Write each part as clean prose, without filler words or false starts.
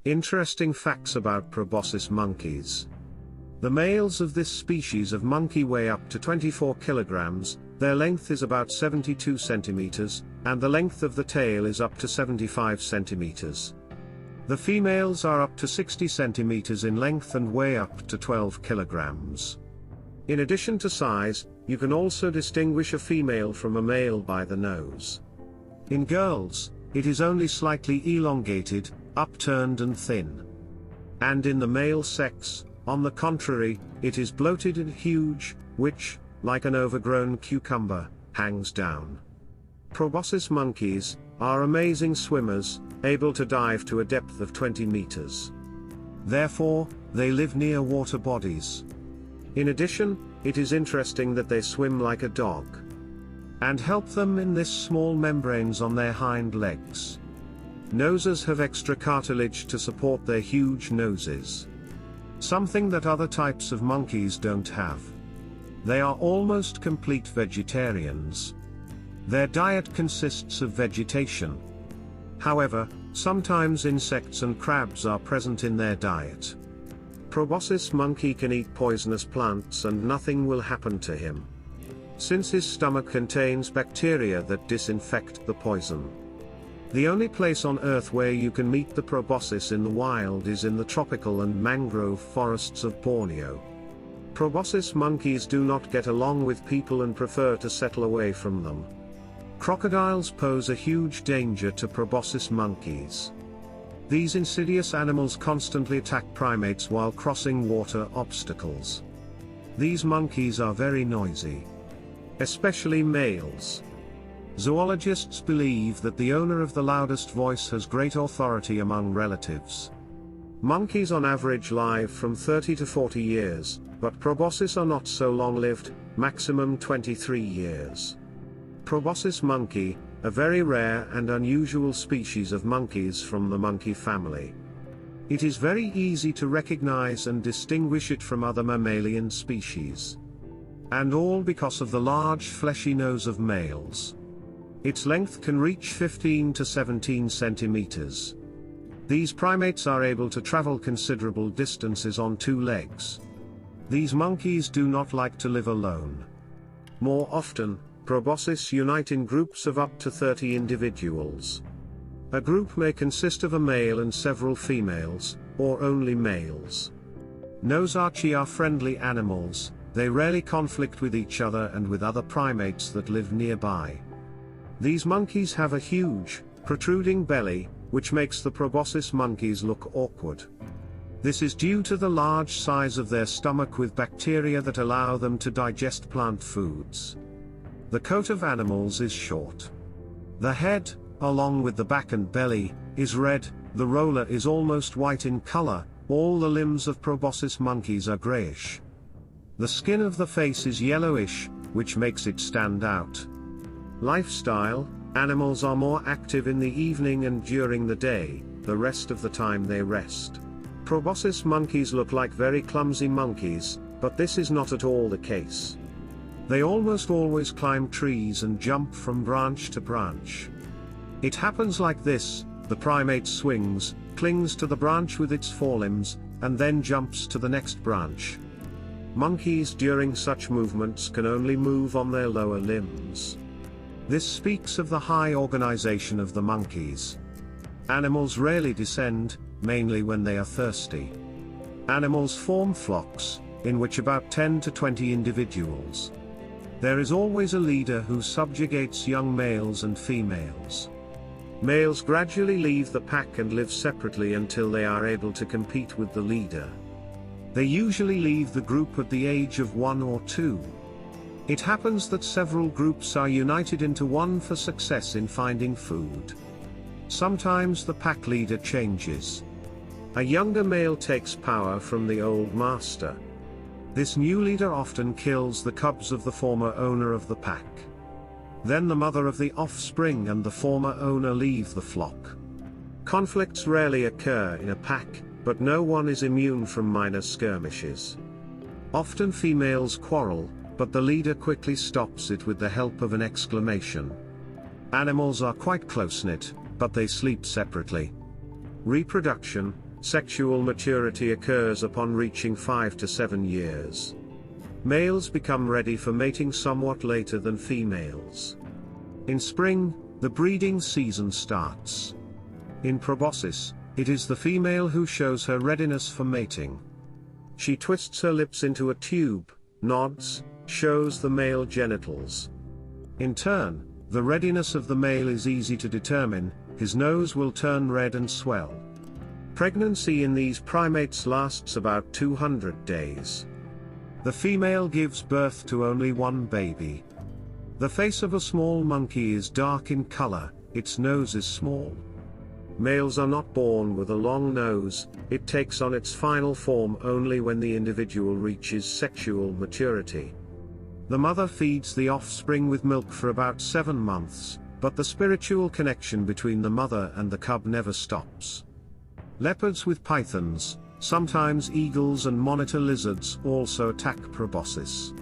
Interesting facts about proboscis monkeys. The males of this species of monkey weigh up to 24 kilograms, their length is about 72 centimeters, and the length of the tail is up to 75 centimeters. The females are up to 60 centimeters in length and weigh up to 12 kilograms. In addition to size, you can also distinguish a female from a male by the nose. In girls, it is only slightly elongated, upturned and thin. And in the male sex, on the contrary, it is bloated and huge, which, like an overgrown cucumber, hangs down. Proboscis monkeys are amazing swimmers, able to dive to a depth of 20 meters. Therefore, they live near water bodies. In addition, it is interesting that they swim like a dog. And help them in this small membranes on their hind legs. Noses have extra cartilage to support their huge noses. Something that other types of monkeys don't have. They are almost complete vegetarians. Their diet consists of vegetation. However, sometimes insects and crabs are present in their diet. Proboscis monkey can eat poisonous plants and nothing will happen to him, since his stomach contains bacteria that disinfect the poison. The only place on Earth where you can meet the proboscis in the wild is in the tropical and mangrove forests of Borneo. Proboscis monkeys do not get along with people and prefer to settle away from them. Crocodiles pose a huge danger to proboscis monkeys. These insidious animals constantly attack primates while crossing water obstacles. These monkeys are very noisy, especially males. Zoologists believe that the owner of the loudest voice has great authority among relatives. Monkeys on average live from 30 to 40 years, but proboscis are not so long-lived, maximum 23 years. Proboscis monkey, a very rare and unusual species of monkeys from the monkey family. It is very easy to recognize and distinguish it from other mammalian species. And all because of the large fleshy nose of males. Its length can reach 15 to 17 centimeters. These primates are able to travel considerable distances on two legs. These monkeys do not like to live alone. More often, proboscis unite in groups of up to 30 individuals. A group may consist of a male and several females, or only males. Nosarchi are friendly animals, they rarely conflict with each other and with other primates that live nearby. These monkeys have a huge, protruding belly, which makes the proboscis monkeys look awkward. This is due to the large size of their stomach with bacteria that allow them to digest plant foods. The coat of animals is short. The head, along with the back and belly, is red, the roller is almost white in color, all the limbs of proboscis monkeys are grayish. The skin of the face is yellowish, which makes it stand out. Lifestyle: animals are more active in the evening and during the day, the rest of the time they rest. Proboscis monkeys look like very clumsy monkeys, but this is not at all the case. They almost always climb trees and jump from branch to branch. It happens like this: the primate swings, clings to the branch with its forelimbs, and then jumps to the next branch. Monkeys during such movements can only move on their lower limbs. This speaks of the high organization of the monkeys. Animals rarely descend, mainly when they are thirsty. Animals form flocks, in which about 10 to 20 individuals. There is always a leader who subjugates young males and females. Males gradually leave the pack and live separately until they are able to compete with the leader. They usually leave the group at the age of 1 or 2. It happens that several groups are united into one for success in finding food. Sometimes the pack leader changes. A younger male takes power from the old master. This new leader often kills the cubs of the former owner of the pack. Then the mother of the offspring and the former owner leave the flock. Conflicts rarely occur in a pack, but no one is immune from minor skirmishes. Often females quarrel, but the leader quickly stops it with the help of an exclamation. Animals are quite close-knit, but they sleep separately. Reproduction: Sexual maturity occurs upon reaching 5 to 7 years. Males become ready for mating somewhat later than females. In spring, the breeding season starts. In proboscis, it is the female who shows her readiness for mating. She twists her lips into a tube, nods, shows the male genitals. In turn, the readiness of the male is easy to determine. His nose will turn red and swell. Pregnancy in these primates lasts about 200 days. The female gives birth to only one baby. The face of a small monkey is dark in color, its nose is small. Males are not born with a long nose, it takes on its final form only when the individual reaches sexual maturity. The mother feeds the offspring with milk for about 7 months, but the spiritual connection between the mother and the cub never stops. Leopards with pythons, sometimes eagles and monitor lizards also attack proboscis.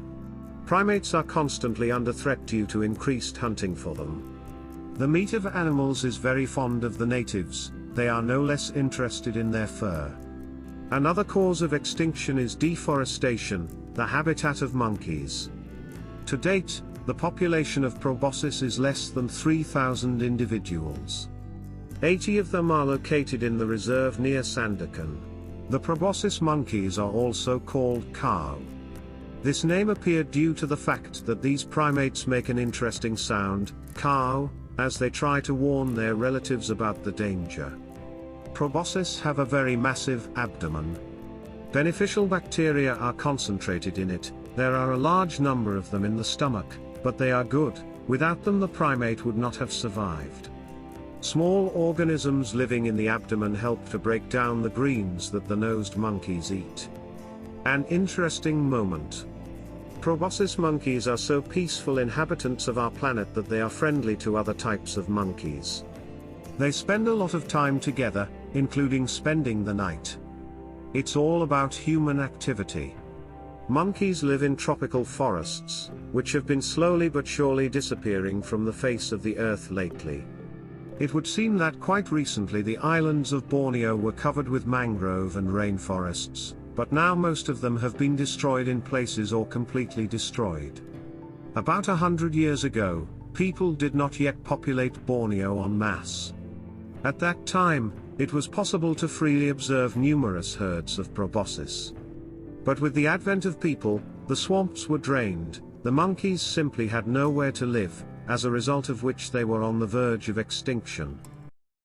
Primates are constantly under threat due to increased hunting for them. The meat of animals is very fond of the natives, they are no less interested in their fur. Another cause of extinction is deforestation, the habitat of monkeys. To date, the population of proboscis is less than 3,000 individuals. 80 of them are located in the reserve near Sandakan. The proboscis monkeys are also called cow. This name appeared due to the fact that these primates make an interesting sound, cow, as they try to warn their relatives about the danger. Proboscis have a very massive abdomen. Beneficial bacteria are concentrated in it, there are a large number of them in the stomach, but they are good, without them the primate would not have survived. Small organisms living in the abdomen help to break down the greens that the nosed monkeys eat. An interesting moment. Proboscis monkeys are so peaceful inhabitants of our planet that they are friendly to other types of monkeys. They spend a lot of time together, including spending the night. It's all about human activity. Monkeys live in tropical forests, which have been slowly but surely disappearing from the face of the earth lately. It would seem that quite recently the islands of Borneo were covered with mangrove and rainforests, but now most of them have been destroyed in places or completely destroyed. About 100 years ago, people did not yet populate Borneo en masse. At that time, it was possible to freely observe numerous herds of proboscis. But with the advent of people, the swamps were drained, the monkeys simply had nowhere to live, as a result of which they were on the verge of extinction.